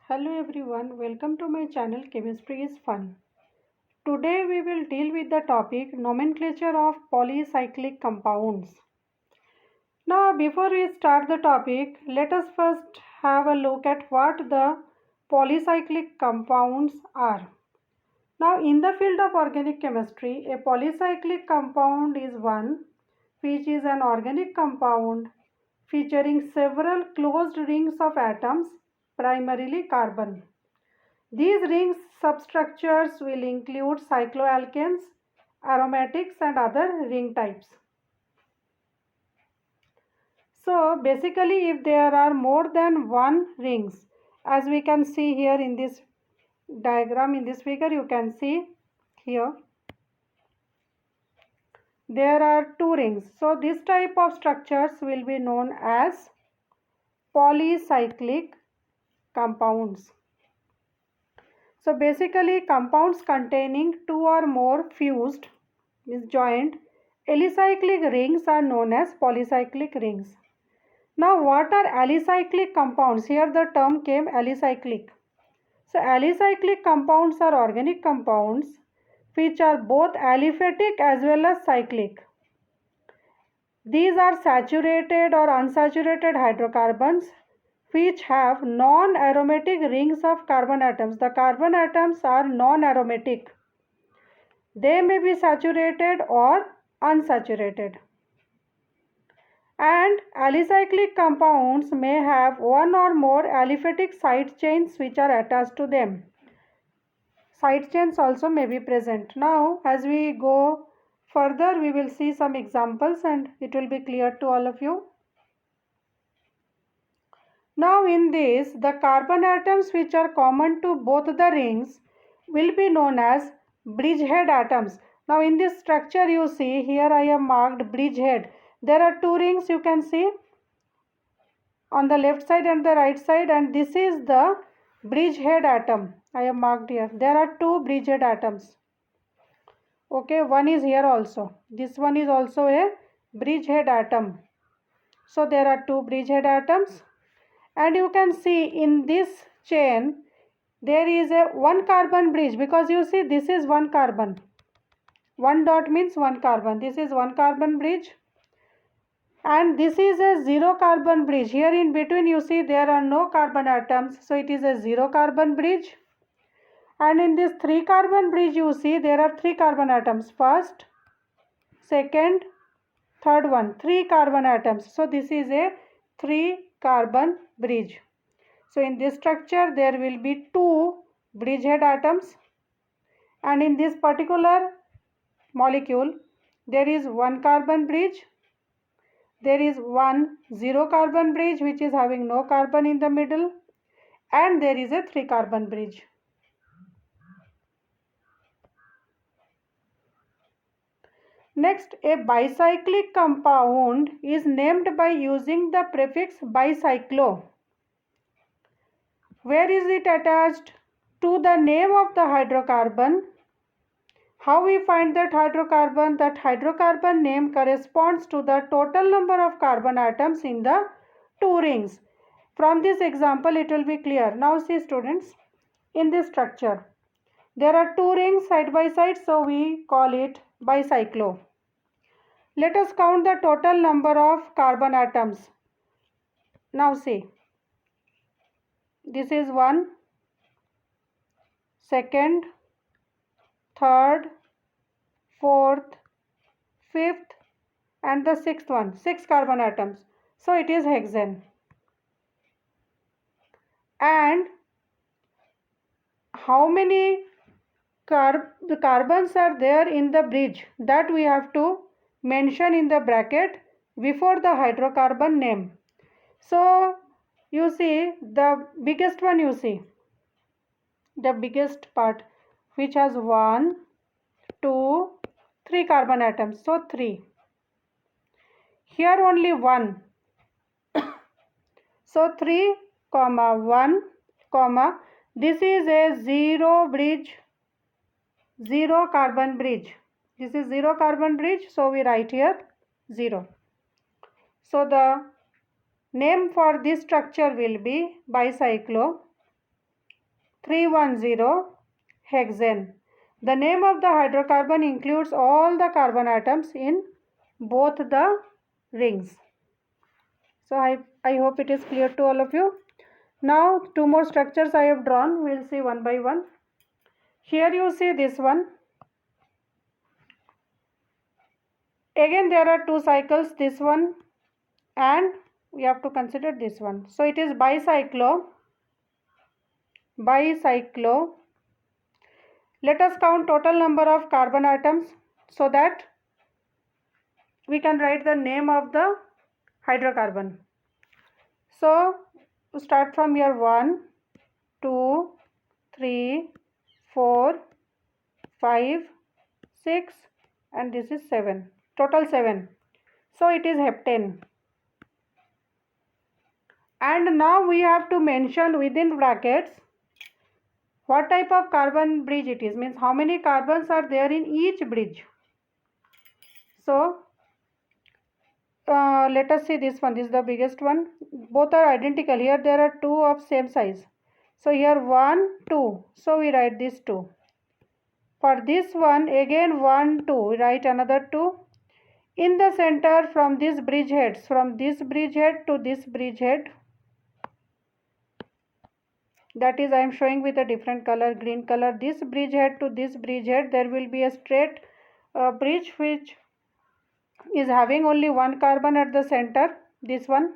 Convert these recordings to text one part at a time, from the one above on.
Hello everyone, welcome to my channel Chemistry is Fun. Today we will deal with the topic nomenclature of polycyclic compounds. Now before we start the topic, let us first have a look at what the polycyclic compounds are. Now in the field of organic chemistry, a polycyclic compound is one which is an organic compound featuring several closed rings of atoms, primarily carbon. These ring substructures will include cycloalkanes, aromatics and other ring types. So basically if there are more than one rings, as we can see here in this diagram, in this figure you can see here, there are two rings. So this type of structures will be known as polycyclic compounds. So basically compounds containing two or more fused, means joined, alicyclic rings are known as polycyclic rings. Now what are alicyclic compounds? Here the term came alicyclic. So alicyclic compounds are organic compounds which are both aliphatic as well as cyclic. These are saturated or unsaturated hydrocarbons which have non-aromatic rings of carbon atoms. The carbon atoms are non-aromatic. They may be saturated or unsaturated. And alicyclic compounds may have one or more aliphatic side chains which are attached to them. Side chains also may be present. Now, as we go further, we will see some examples and it will be clear to all of you. Now in this, the carbon atoms which are common to both the rings will be known as bridgehead atoms. Now in this structure you see, here I have marked bridgehead. There are two rings you can see on the left side and the right side, and this is the bridgehead atom. I have marked here. There are two bridgehead atoms. Okay, one is here also. This one is also a bridgehead atom. So there are two bridgehead atoms. And you can see in this chain there is a one carbon bridge, because you see this is one carbon. One dot means one carbon. This is one carbon bridge. And this is a zero carbon bridge. Here in between you see there are no carbon atoms. So it is a zero carbon bridge. And in this three carbon bridge you see there are three carbon atoms. First, second, third one. Three carbon atoms. So this is a three carbon bridge. So in this structure there will be two bridgehead atoms, and in this particular molecule there is one carbon bridge, there is one zero carbon bridge which is having no carbon in the middle, and there is a three carbon bridge. Next, a bicyclic compound is named by using the prefix bicyclo. Where is it attached? To the name of the hydrocarbon. How we find that hydrocarbon? That hydrocarbon name corresponds to the total number of carbon atoms in the two rings. From this example it will be clear. Now see students, in this structure there are two rings side by side, so we call it bicyclo. Let us count the total number of carbon atoms. Now see, this is one, second, third, fourth, fifth and the sixth one, 6 carbon atoms. So it is hexane. And how many carbons are there in the bridge? That we have to mention in the bracket before the hydrocarbon name. So you see the biggest one, you see the biggest part which has 1, 2, 3 carbon atoms. So 3. Here only 1. So 3, 1, this is a zero bridge, zero carbon bridge. This is zero carbon bridge, so we write here 0. So the name for this structure will be bicyclo. 310 hexane. The name of the hydrocarbon includes all the carbon atoms in both the rings. So I hope it is clear to all of you. Now two more structures I have drawn. We will see one by one. Here you see this one. Again there are two cycles, this one and we have to consider this one. So it is bicyclo. Let us count total number of carbon atoms so that we can write the name of the hydrocarbon. So to start from here, 1, 2, 3, 4, 5, 6 and this is 7. Total 7. So it is heptane. And now we have to mention within brackets what type of carbon bridge it is, means how many carbons are there in each bridge. So let us see this one. This is the biggest one. Both are identical. Here there are two of same size. So here 1, 2. So we write this 2. For this one again 1, 2. We write another 2. In the center from this bridge heads, from this bridge head to this bridge head, that is I am showing with a different color, green color. This bridge head to this bridge head, there will be a straight bridge which is having only one carbon at the center. This one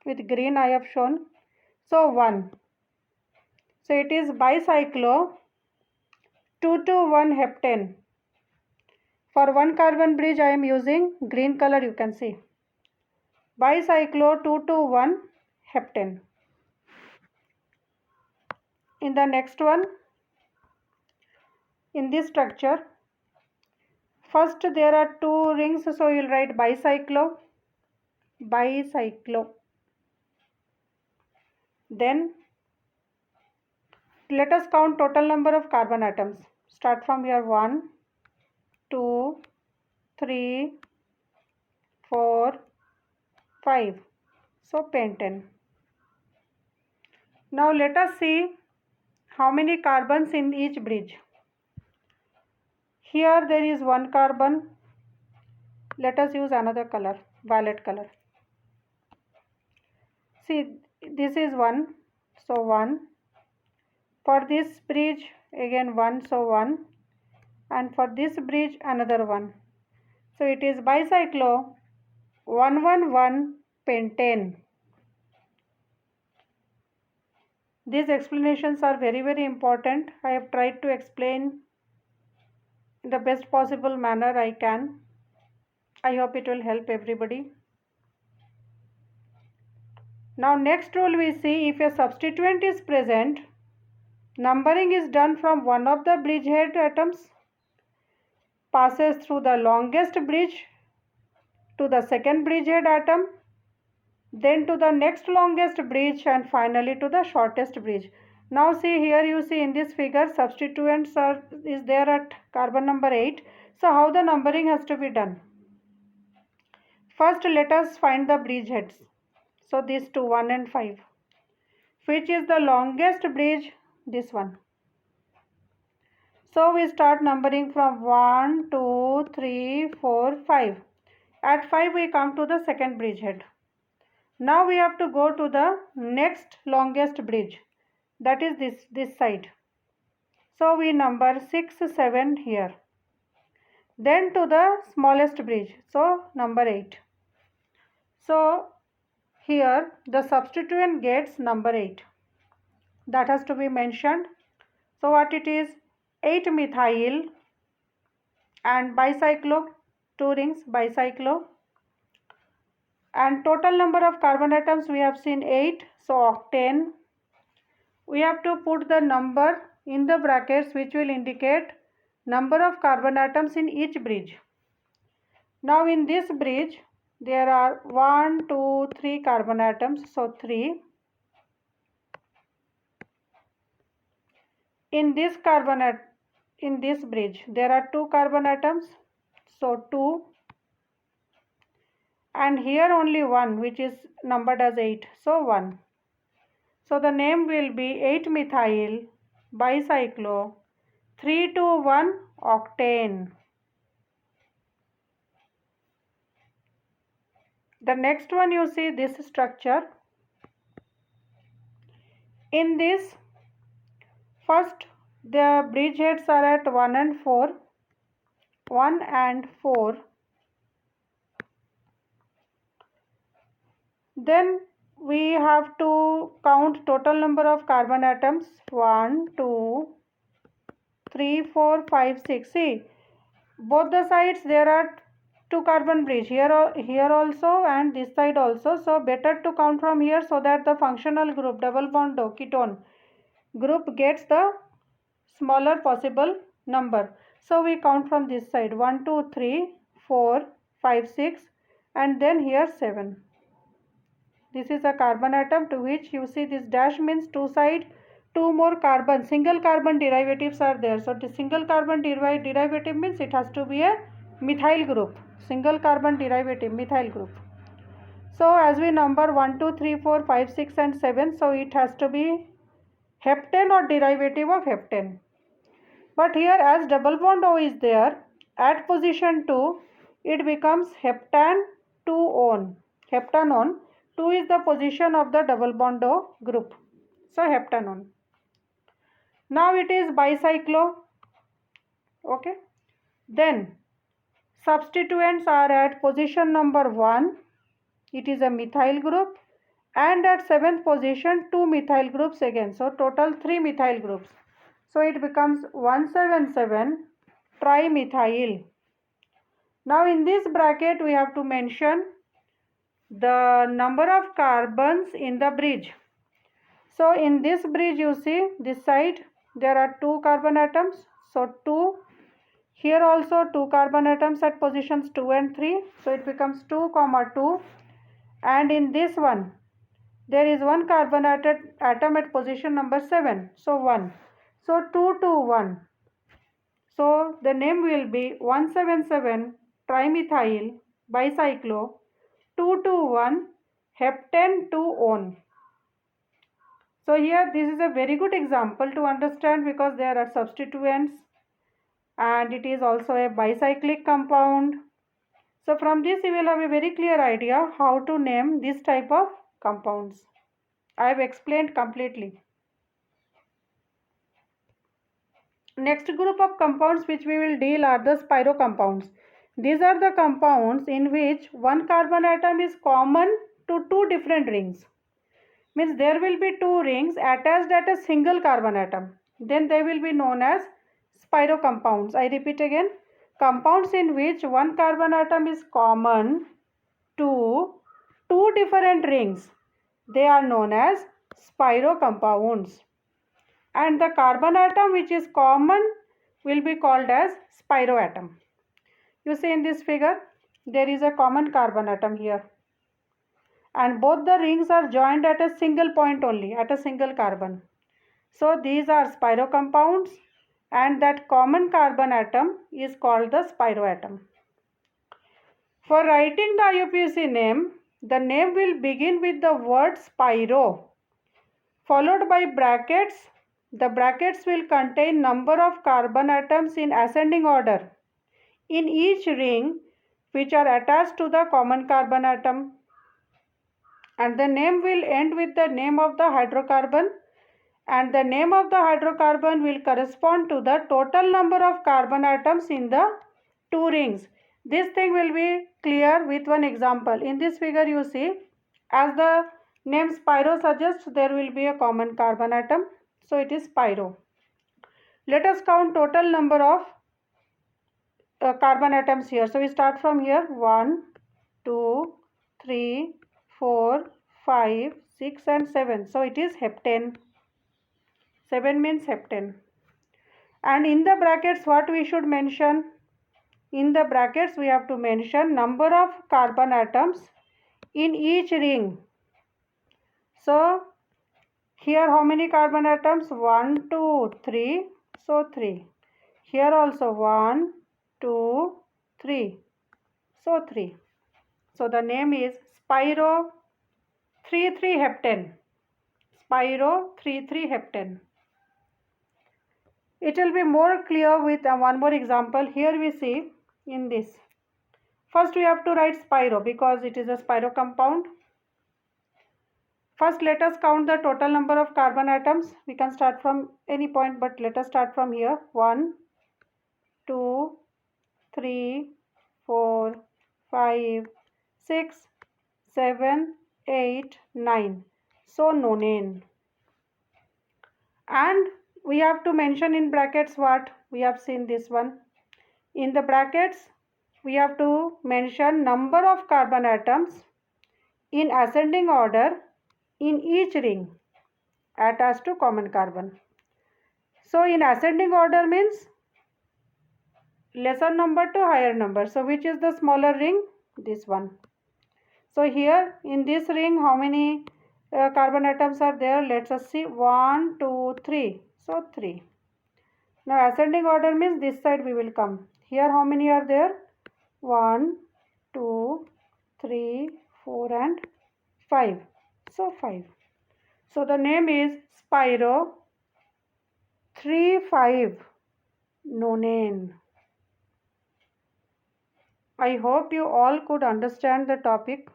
with green I have shown. So 1. So it is bicyclo 2,2,1 heptane. For one carbon bridge I am using green color, you can see. Bicyclo 2,2,1 heptane. In the next one, in this structure, first there are two rings, so you will write bicyclo. Then let us count total number of carbon atoms. Start from here, 1, 2, 3, 4, 5. So pentane. Now let us see how many carbons in each bridge. Here there is one carbon. Let us use another color, violet color. See, this is 1, so 1. For this bridge again 1, so 1. And for this bridge another 1. So it is bicyclo 111 pentane. These explanations are very, very important. I have tried to explain in the best possible manner I can. I hope it will help everybody. Now next rule we see, if a substituent is present, numbering is done from one of the bridgehead atoms, passes through the longest bridge to the second bridgehead atom, then to the next longest bridge and finally to the shortest bridge. Now see, here you see in this figure substituents is there at carbon number 8. So how the numbering has to be done? First let us find the bridgeheads. So these two, 1 and 5. Which is the longest bridge? This one. So we start numbering from 1, 2, 3, 4, 5. At 5 we come to the second bridgehead. Now we have to go to the next longest bridge, that is this side. So we number 6, 7 here. Then to the smallest bridge, so number 8. So here the substituent gets number 8. That has to be mentioned. So what it is? 8-methyl and bicyclo, 2 rings bicyclo. And total number of carbon atoms we have seen 8, so octane. We have to put the number in the brackets which will indicate number of carbon atoms in each bridge. Now in this bridge there are 1, 2, 3 carbon atoms, so 3. In this bridge there are 2 carbon atoms, so 2. And here only 1, which is numbered as 8, so 1. So the name will be 8-methyl bicyclo 3,2,1 octane. The next one, you see this structure. In this, first the bridgeheads are at 1 and 4. 1 and 4. Then we have to count total number of carbon atoms. 1, 2, 3, 4, 5, 6. See, both the sides there are 2 carbon bridge, here also and this side also. So better to count from here so that the functional group, double bond ketone group, gets the smaller possible number. So we count from this side 1, 2, 3, 4, 5, 6 and then here 7. This is a carbon atom to which you see this dash means 2 side, 2 more carbon, single carbon derivatives are there. So the single carbon derivative means it has to be a methyl group, single carbon derivative methyl group. So as we number 1, 2, 3, 4, 5, 6 and 7, so it has to be heptane or derivative of heptane. But here as double bond O is there, at position 2, it becomes heptane 2-on. Heptanone 2 is the position of the double bond O group. So heptanone. Now it is bicyclo. Okay. Then substituents are at position number 1. It is a methyl group. And at 7th position 2 methyl groups again. So total 3 methyl groups. So it becomes 177 trimethyl. Now in this bracket we have to mention the number of carbons in the bridge. So in this bridge you see this side there are 2 carbon atoms. So 2. Here also 2 carbon atoms at positions 2 and 3. So it becomes 2, 2. And in this one there is 1 carbon atom at position number 7. So 1. So 2, 2, 1. So the name will be 177 trimethyl bicyclo 2,2,1 heptane 2-on. So here this is a very good example to understand because there are substituents and it is also a bicyclic compound. So from this you will have a very clear idea how to name this type of compounds. I have explained completely. Next group of compounds which we will deal are the spiro compounds. These are the compounds in which 1 carbon atom is common to 2 different rings. Means there will be 2 rings attached at a single carbon atom. Then they will be known as spiro compounds. I repeat again. Compounds in which 1 carbon atom is common to 2 different rings. They are known as spiro compounds. And the carbon atom which is common will be called as spiroatom. You see in this figure there is a common carbon atom here and both the rings are joined at a single point only, at a single carbon. So these are spiro compounds and that common carbon atom is called the spiroatom. For writing the IUPAC name, the name will begin with the word spiro followed by brackets. The brackets will contain number of carbon atoms in ascending order in each ring which are attached to the common carbon atom, and the name will end with the name of the hydrocarbon, and the name of the hydrocarbon will correspond to the total number of carbon atoms in the 2 rings. This thing will be clear with one example. In this figure you see, as the name spiro suggests, there will be a common carbon atom. So it is spiro. Let us count total number of carbon atoms here. So we start from here 1, 2, 3, 4, 5, 6 and 7. So it is heptane. 7 means heptane. And in the brackets what we should mention? In the brackets we have to mention number of carbon atoms in each ring. So here how many carbon atoms? 1, 2, 3. So 3. Here also 1, 2, 3. So 3. So the name is spiro 3,3 heptane. spiro-3,3-heptane. It will be more clear with one more example. Here we see in this. First we have to write spiro because it is a spiro compound. First let us count the total number of carbon atoms. We can start from any point, but let us start from here. 1, 2, 3, 4, 5, 6, 7, 8, 9. So nonane. And we have to mention in brackets what? We have seen this one. In the brackets, we have to mention number of carbon atoms in ascending order in each ring attached to common carbon. So in ascending order means lesser number to higher number. So which is the smaller ring? This one. So here in this ring, how many carbon atoms are there? Let us see. 1, 2, 3. So 3. Now ascending order means this side we will come. Here how many are there? 1, 2, 3, 4 and 5. So 5. So the name is spiro 3,5 nonane. I hope you all could understand the topic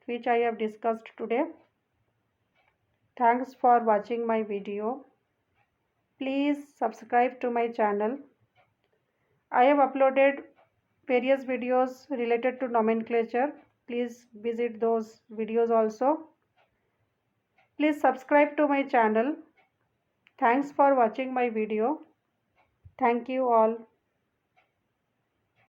which I have discussed today. Thanks for watching my video. Please subscribe to my channel. I have uploaded various videos related to nomenclature. Please visit those videos also. Please subscribe to my channel. Thanks for watching my video. Thank you all.